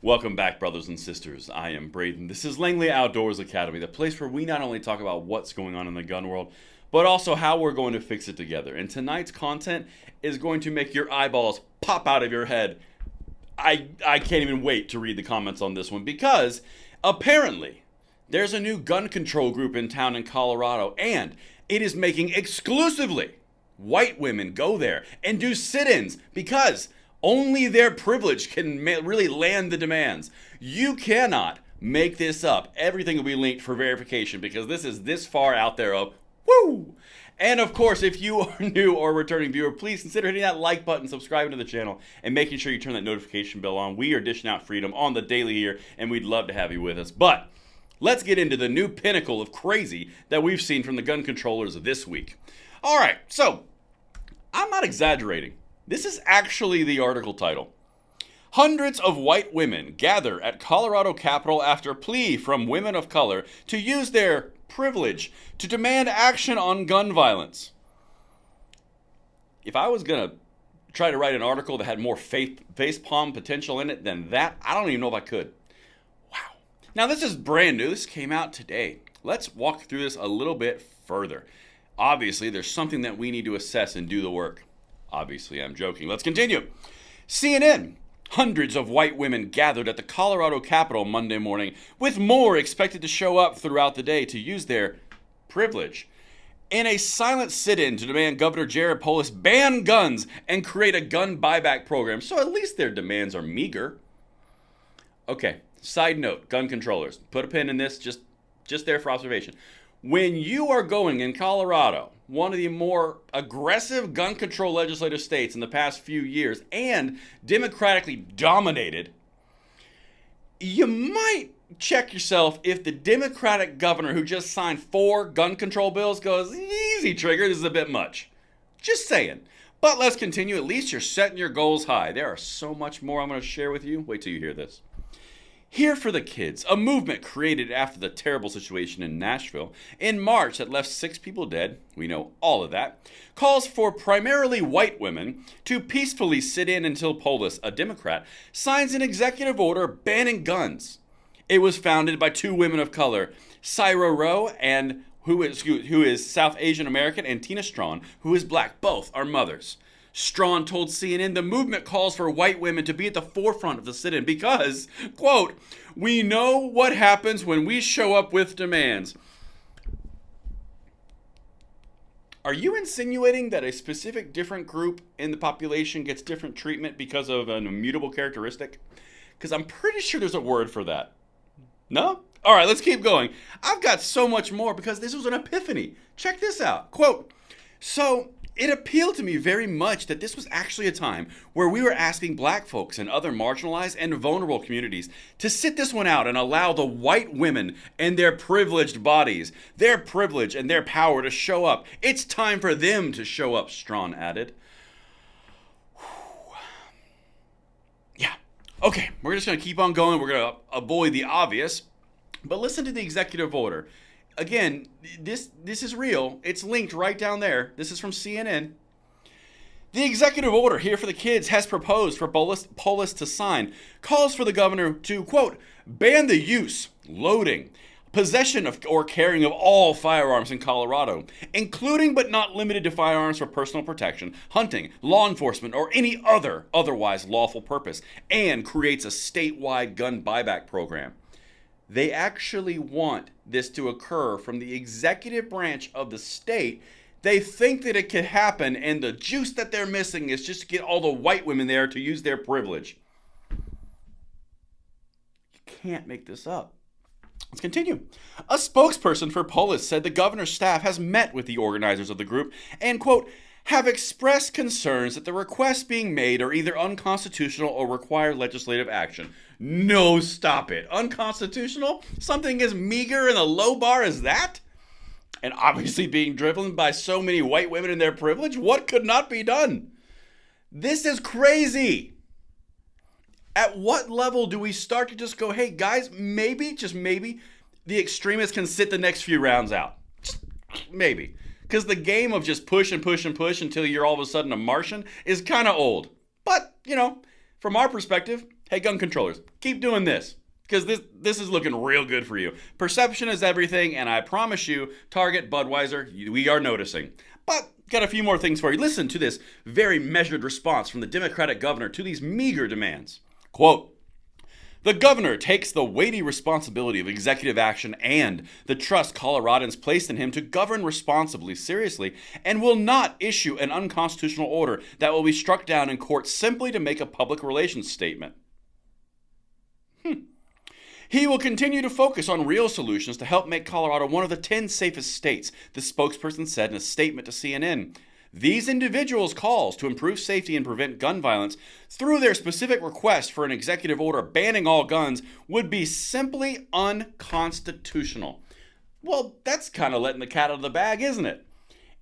Welcome back, brothers and sisters. I am Braden. This is Langley Outdoors Academy, the place where we not only talk about what's going on in the gun world, but also how we're going to fix it together. And tonight's content is going to make your eyeballs pop out of your head. I can't even wait to read the comments on this one because apparently there's a new gun control group in town in Colorado, and it is making exclusively white women go there and do sit-ins because only their privilege can really land the demands. You cannot make this up. Everything will be linked for verification because this is this far out there of woo. And of course, if you are new or returning viewer, please consider hitting that like button, subscribing to the channel, and making sure you turn that notification bell on. We are dishing out freedom on the daily here, and we'd love to have you with us. But let's get into the new pinnacle of crazy that we've seen from the gun controllers this week. All right, so I'm not exaggerating. This is actually the article title. Hundreds of white women gather at Colorado Capitol after plea from women of color to use their privilege to demand action on gun violence. If I was going to try to write an article that had more facepalm potential in it than that, I don't even know if I could. Wow. Now this is brand new. This came out today. Let's walk through this a little bit further. Obviously, there's something that we need to assess and do the work. Obviously, I'm joking. Let's continue. CNN. Hundreds of white women gathered at the Colorado Capitol Monday morning, with more expected to show up throughout the day to use their privilege in a silent sit-in to demand Governor Jared Polis ban guns and create a gun buyback program, so at least their demands are meager. Okay, side note, gun controllers. Put a pin in this, just there for observation. When you are going in Colorado, one of the more aggressive gun control legislative states in the past few years and democratically dominated, you might check yourself if the Democratic governor who just signed 4 gun control bills goes, easy trigger, this is a bit much. Just saying. But let's continue. At least you're setting your goals high. There are so much more I'm going to share with you. Wait till you hear this. Here for the Kids, a movement created after the terrible situation in Nashville in March that left 6 people dead, we know all of that, calls for primarily white women to peacefully sit in until Polis, a Democrat, signs an executive order banning guns. It was founded by 2 women of color, Syra Rowe, and who is South Asian American, and Tina Strawn, who is black. Both are mothers. Strawn told CNN the movement calls for white women to be at the forefront of the sit-in because, quote, we know what happens when we show up with demands. Are you insinuating that a specific different group in the population gets different treatment because of an immutable characteristic? Because I'm pretty sure there's a word for that. No? All right, let's keep going. I've got so much more because this was an epiphany. Check this out. Quote, so it appealed to me very much that this was actually a time where we were asking black folks and other marginalized and vulnerable communities to sit this one out and allow the white women and their privileged bodies, their privilege and their power to show up. It's time for them to show up, Strawn added. Yeah. Okay, we're just going to keep on going. We're going to avoid the obvious, but listen to the executive order. Again, this is real. It's linked right down there. This is from CNN. The executive order here for the Kids has proposed for Polis to sign, calls for the governor to, quote, ban the use, loading, possession of or carrying of all firearms in Colorado, including but not limited to firearms for personal protection, hunting, law enforcement, or any otherwise lawful purpose, and creates a statewide gun buyback program. They actually want this to occur from the executive branch of the state. They think that it could happen, and the juice that they're missing is just to get all the white women there to use their privilege. You can't make this up. Let's continue. A spokesperson for Polis said the governor's staff has met with the organizers of the group and, quote, have expressed concerns that the requests being made are either unconstitutional or require legislative action. No, stop it. Unconstitutional? Something as meager and a low bar as that? And obviously being driven by so many white women in their privilege? What could not be done? This is crazy. At what level do we start to just go, hey guys, maybe, just maybe, the extremists can sit the next few rounds out? Just maybe. Because the game of just push and push and push until you're all of a sudden a Martian is kind of old. But, you know, from our perspective, Hey, gun controllers, keep doing this. Because this is looking real good for you. Perception is everything, and I promise you, Target, Budweiser, we are noticing. But got a few more things for you. Listen to this very measured response from the Democratic governor to these meager demands. Quote, "The governor takes the weighty responsibility of executive action and the trust Coloradans placed in him to govern responsibly seriously and will not issue an unconstitutional order that will be struck down in court simply to make a public relations statement. He will continue to focus on real solutions to help make Colorado one of the 10 safest states," the spokesperson said in a statement to CNN. These individuals' calls to improve safety and prevent gun violence through their specific request for an executive order banning all guns would be simply unconstitutional. Well, that's kind of letting the cat out of the bag, isn't it?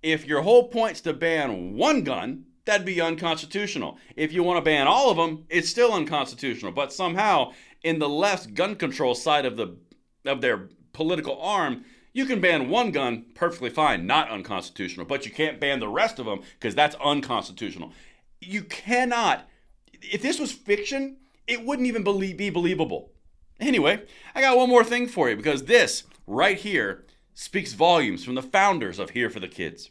If your whole point's to ban one gun, that'd be unconstitutional. If you want to ban all of them, it's still unconstitutional. But somehow, in the left's gun control side of their political arm, you can ban one gun perfectly fine, not unconstitutional, but you can't ban the rest of them because that's unconstitutional. You cannot. If this was fiction, it wouldn't even be believable. Anyway, I got one more thing for you because this right here speaks volumes from the founders of Here for the Kids.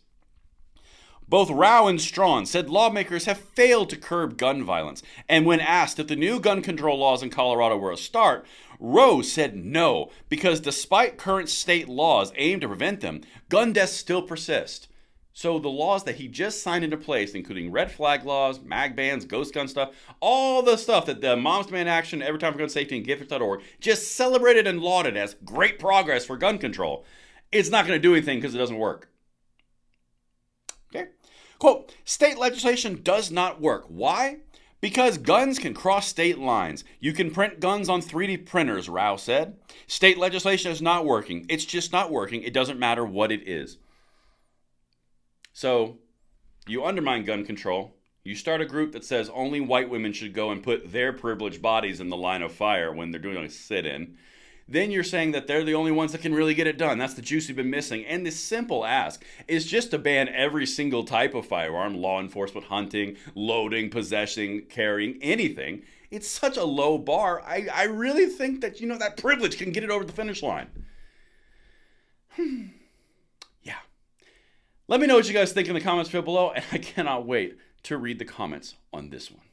Both Rao and Strawn said lawmakers have failed to curb gun violence, and when asked if the new gun control laws in Colorado were a start, Rowe said no, because despite current state laws aimed to prevent them, gun deaths still persist. So the laws that he just signed into place, including red flag laws, mag bans, ghost gun stuff, all the stuff that the Moms Demand Action, Every Time for Gun Safety, and Gift.org just celebrated and lauded as great progress for gun control, it's not going to do anything because it doesn't work. Okay? Quote, "State legislation does not work. Why? Because guns can cross state lines. You can print guns on 3D printers," Rao said. "State legislation is not working. It's just not working. It doesn't matter what it is." So, you undermine gun control. You start a group that says only white women should go and put their privileged bodies in the line of fire when they're doing a sit-in. Then you're saying that they're the only ones that can really get it done. That's the juice you've been missing. And the simple ask is just to ban every single type of firearm, law enforcement, hunting, loading, possessing, carrying, anything. It's such a low bar. I really think that, that privilege can get it over the finish line. Yeah. Let me know what you guys think in the comments below, and I cannot wait to read the comments on this one.